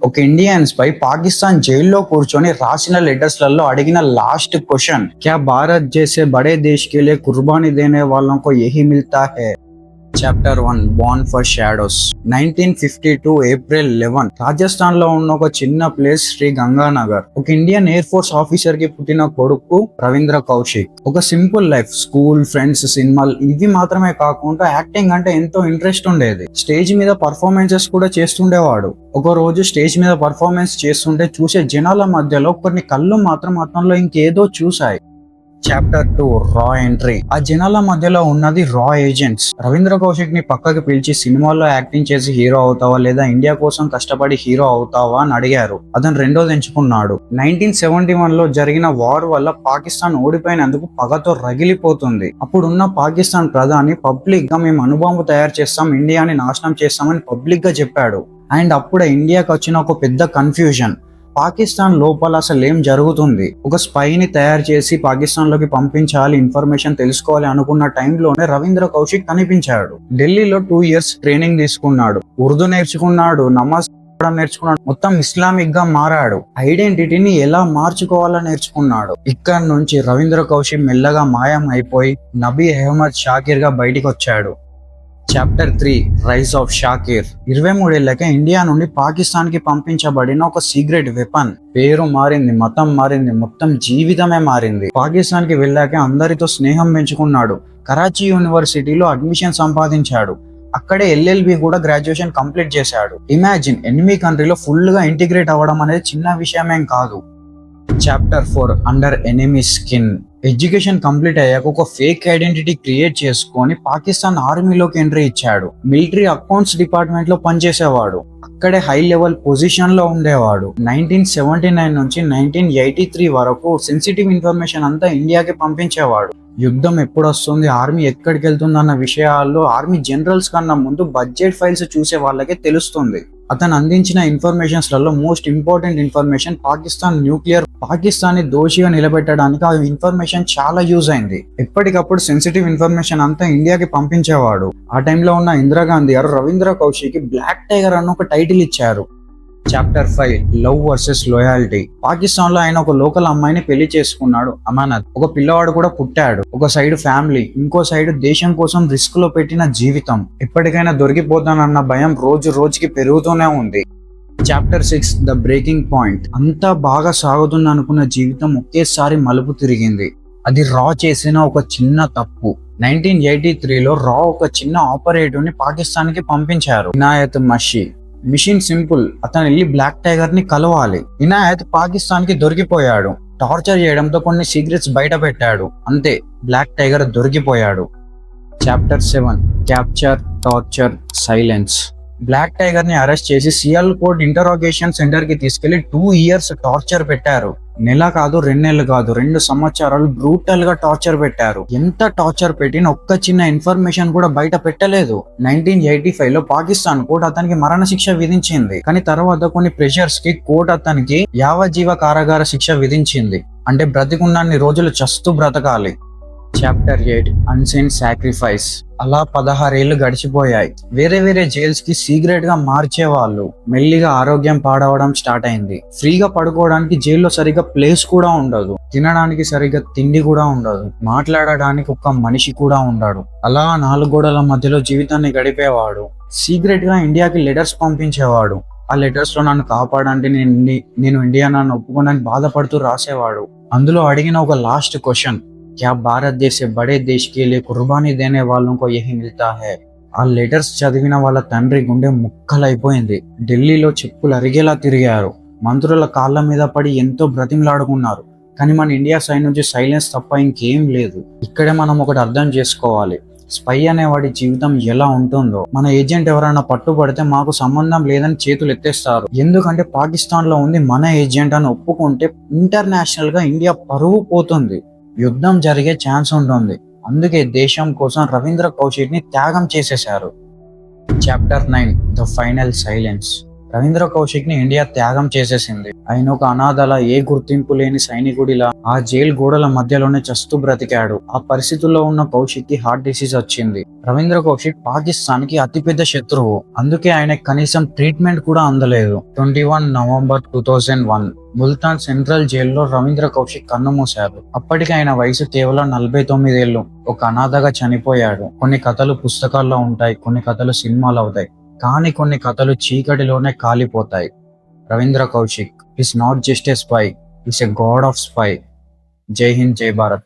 ఒక ఇండియన్స్ పై పాకిస్తాన్ జైల్లో కూర్చొని రాసిన లెటర్స్లలో అడిగిన లాస్ట్ క్వశ్చన్, క్యా భారత్ జైసే బడే దేశ్ కే లియే కుర్బానీ దేనే వాలోं को यही मिलता है? Chapter 1 Born for shadows. 1952 April 11 Rajasthan లో ఉన్న ఒక చిన్న ప్లేస్ శ్రీ గంగానగర్. ఒక ఇండియన్ ఎయిర్ ఫోర్స్ ఆఫీసర్ కి పుట్టిన కొడుకు రవీంద్ర కౌశిక్. ఒక సింపుల్ లైఫ్, స్కూల్, ఫ్రెండ్స్, సినిమాలు ఇవి మాత్రమే కాకుండా యాక్టింగ్ అంటే ఎంతో ఇంట్రెస్ట్ ఉండేది. స్టేజ్ మీద పర్ఫార్మెన్సెస్ కూడా చేస్తుండేవాడు. ఒక రోజు స్టేజ్ మీద పర్ఫార్మెన్స్ చేస్తుంటే చూసే జనాల మధ్యలో కొన్ని కళ్ళు మాత్రం అతనిలో ఇంకేదో చూశాయి. చాప్టర్ 2 రా ఎంట్రీ. ఆ జనాల మధ్యలో ఉన్నది రా ఏజెంట్స్. రవీంద్ర కౌశిక్ ని పక్కకి పిలిచి సినిమాల్లో యాక్టింగ్ చేసి హీరో అవుతావా లేదా ఇండియా కోసం కష్టపడి హీరో అవుతావా అని అడిగారు. అతను రెండోది ఎంచుకున్నాడు. 1971 లో జరిగిన వార్ వల్ల పాకిస్తాన్ ఓడిపోయినందుకు పగతో రగిలిపోతుంది. అప్పుడున్న పాకిస్తాన్ ప్రధాని పబ్లిక్ గా మేము అణుబాంబు తయారు చేస్తాం, ఇండియాని నాశనం చేస్తామని పబ్లిక్ గా చెప్పాడు. అండ్ అప్పుడే ఇండియాకి వచ్చిన ఒక పెద్ద కన్ఫ్యూజన్. పాకిస్తాన్ లోపల అసలు ఏం జరుగుతుంది? ఒక స్పైని తయారు చేసి పాకిస్తాన్ లోకి పంపించాలి, ఇన్ఫర్మేషన్ తెలుసుకోవాలి అనుకున్న టైంలోనే రవీంద్ర కౌశిక్ కనిపించాడు. ఢిల్లీలో 2 years ట్రైనింగ్ తీసుకున్నాడు. ఉర్దూ నేర్చుకున్నాడు, నమాజ్ నేర్చుకున్నాడు, మొత్తం ఇస్లామిక్ గా మారాడు. ఐడెంటిటీని ఎలా మార్చుకోవాలో నేర్చుకున్నాడు. ఇక్కడ నుంచి రవీంద్ర కౌశిక్ మెల్లగా మాయం అయిపోయి నబీ అహ్మద్ షాకీర్ గా బయటికి వచ్చాడు. Chapter 3 rise of Shakir. 23 ఏళ్లకే ఇండియా నుండి పాకిస్తాన్ కి పంపించబడిన ఒక సీక్రెట్ వెపన్. పేరు మారింది, మతం మారింది, మొత్తం జీవితమే మారింది. పాకిస్తాన్ కి వెళ్ళాక అందరితో స్నేహం పెంచుకున్నాడు. కరాచీ యూనివర్సిటీలో అడ్మిషన్ సంపాదించాడు. అక్కడే LLB కూడా గ్రాడ్యుయేషన్ కంప్లీట్ చేశాడు. ఇమాజిన్, ఎనిమీ కంట్రీలో ఫుల్ గా ఇంటిగ్రేట్ అవ్వడం అనేది చిన్న విషయమేం కాదు. Chapter 4 under enemy skin. Education complete అయ్యాక ఒక ఫేక్ ఐడెంటిటీ క్రియేట్ చేసుకొని పాకిస్తాన్ ఆర్మీలోకి ఎంట్రీ ఇచ్చాడు. మిలిటరీ అకౌంట్స్ డిపార్ట్మెంట్ లో పనిచేసేవాడు. అక్కడే హై లెవెల్ పొజిషన్ లో ఉండేవాడు. 1979 నుంచి 1983 వరకు సెన్సిటివ్ ఇన్ఫర్మేషన్ అంతా ఇండియాకి పంపించేవాడు. యుద్ధం ఎప్పుడు వస్తుంది, ఆర్మీ ఎక్కడికి వెళ్తుంది అన్న విషయాల్లో ఆర్మీ జనరల్స్ కన్నా ముందు బడ్జెట్ ఫైల్స్ చూసే వాళ్ళకే తెలుస్తుంది. అతను అందించిన ఇన్ఫర్మేషన్స్ లలో most important information Pakistan nuclear. Pakistan ని దోషిగా నిలబెట్టడానికి ఆ ఇన్ఫర్మేషన్ చాలా యూజ్ అయింది. ఎప్పటికప్పుడు సెన్సిటివ్ ఇన్ఫర్మేషన్ అంతా ఇండియాకి పంపించేవాడు. ఆ టైంలో ఉన్న ఇందిరాగాంధీ గారు రవీంద్ర కౌశిక్ కి బ్లాక్ టైగర్ అన్న ఒక టైటిల్ ఇచ్చారు. Chapter 5 love versus loyalty. Pakistan లో ఆయన ఒక లోకల్ అమ్మాయిని పెళ్లి చేసుకున్నాడు, అమానత్. ఒక పిల్లవాడు కూడా పుట్టాడు. ఒక సైడ్ ఫ్యామిలీ, ఇంకో సైడ్ దేశం కోసం రిస్క్ లో పెట్టిన జీవితం. ఎప్పటికైనా దొరికిపోతానన్న భయం రోజు రోజుకి పెరుగుతూనే ఉంది. Chapter 6 the breaking point. అంతా బాగా సాగుతుంది అనుకున్న జీవితం ఒకేసారి మలుపు తిరిగింది. అది రా చేసిన ఒక చిన్న తప్పు. 1983లో రా ఒక చిన్న ఆపరేటివ్ ని పాకిస్తాన్ కి పంపించారు, ఇనాయత్ మషీ. మిషన్ సింపుల్, అతను వెళ్ళి బ్లాక్ టైగర్ ని కలవాలి. ఇనాయత్ పాకిస్తాన్ కి దొరికిపోయాడు. టార్చర్ చేయడంతో కొన్ని సీక్రెట్స్ బయట పెట్టాడు. అంతే, బ్లాక్ టైగర్ దొరికిపోయాడు. Chapter 7 capture, torture, silence. Black Tiger ని అరెస్ట్ చేసి సియాల్కోట్ ఇంటరాగేషన్ సెంటర్ కి తీసుకెళ్లి 2 years టార్చర్ పెట్టారు. నెల కాదు, 2 నెలలు కాదు, 2 సంవత్సరాలు బ్రూటల్ గా టార్చర్ పెట్టారు. ఎంత టార్చర్ పెట్టిన ఒక్క చిన్న ఇన్ఫర్మేషన్ కూడా బయట పెట్టలేదు. 1985లో పాకిస్తాన్ కోర్టు అతనికి మరణ శిక్ష విధించింది. కానీ తర్వాత కొన్ని ప్రెషర్స్ కి కోర్టు అతనికి యావజ్జీవ కారాగార శిక్ష విధించింది. అంటే బ్రతికున్నన్ని రోజులు చస్తూ బ్రతకాలి. Chapter 8 unseen sacrifice. అలా 16 ఏళ్లు గడిచిపోయాయి. వేరే వేరే జైల్స్ కి సీక్రెట్ గా మార్చేవాళ్ళు. మెల్లిగా ఆరోగ్యం పాడవడం స్టార్ట్ అయింది. ఫ్రీగా పడుకోవడానికి జైల్లో సరిగ్గా ప్లేస్ కూడా ఉండదు. తినడానికి సరిగ్గా తిండి కూడా ఉండదు. మాట్లాడడానికి ఒక్క మనిషి కూడా ఉండడు. అలా 4 గోడల మధ్యలో జీవితాన్ని గడిపేవాడు. సీక్రెట్ గా ఇండియాకి లెటర్స్ పంపించేవాడు. ఆ లెటర్స్ లో నన్ను కాపాడంటే నేను ఇండియా నన్ను ఒప్పుకోనని బాధపడుతూ రాసేవాడు. అందులో అడిగిన ఒక లాస్ట్ క్వశ్చన్, क्या भारत जैसे बड़े देश के लिए कुर्बानी देने वालों को यही मिलता है? ఆ లెటర్స్ చదివిన వాళ్ళ తండ్రి గుండె ముక్కలైపోయింది. ఢిల్లీలో చెప్పులు అరిగేలా తిరిగారు. మంత్రుల కాళ్ళ మీద పడి ఎంతో బ్రతిమలాడుకున్నారు. కానీ మన ఇండియా సైడ్ నుంచి సైలెన్స్ తప్ప ఇంకేం లేదు. ఇక్కడే మనం ఒకటి అర్థం చేసుకోవాలి. స్పై అనేవాడి జీవితం ఎలా ఉంటుందో. మన ఏజెంట్ ఎవరైనా పట్టుబడితే మాకు సంబంధం లేదని చేతులు ఎత్తేస్తారు. ఎందుకంటే పాకిస్తాన్ లో ఉంది మన ఏజెంట్ అని ఒప్పుకుంటే ఇంటర్నేషనల్ గా ఇండియా పరువు పోతుంది, యుద్ధం జరిగే ఛాన్స్ ఉంటుంది. అందుకే దేశం కోసం రవీంద్ర కౌశిక్ ని త్యాగం చేసేశారు. Chapter 9 the final silence. Ravindra Kaushik ని ఇండియా త్యాగం చేసేసింది. ఆయన ఒక అనాథల ఏ గుర్తింపు లేని సైనికుడిలా ఆ జైలు గోడల మధ్యలోనే చస్తూ బ్రతికాడు. ఆ పరిస్థితుల్లో ఉన్న కౌశిక్ కి హార్ట్ డిసీజ్ వచ్చింది. రవీంద్ర కౌశిక్ పాకిస్తాన్ కి అతిపెద్ద శత్రువు. అందుకే ఆయనకు కనీసం ట్రీట్మెంట్ కూడా అందలేదు. 21 నవంబర్ 2001 ముల్తాన్ సెంట్రల్ జైల్లో రవీంద్ర కౌశిక్ కన్నుమూశారు. అప్పటికి ఆయన వయసు కేవలం 49 ఏళ్లు. ఒక అనాథగా చనిపోయాడు. కొన్ని కథలు పుస్తకాల్లో ఉంటాయి, కొన్ని కథలు సినిమాలు అవుతాయి, కానీ కొన్ని కథలు చీకటిలోనే కాలిపోతాయి. Ravindra Kaushik is not just a spy, is a god of spy. Jai Hind, జై భారత్.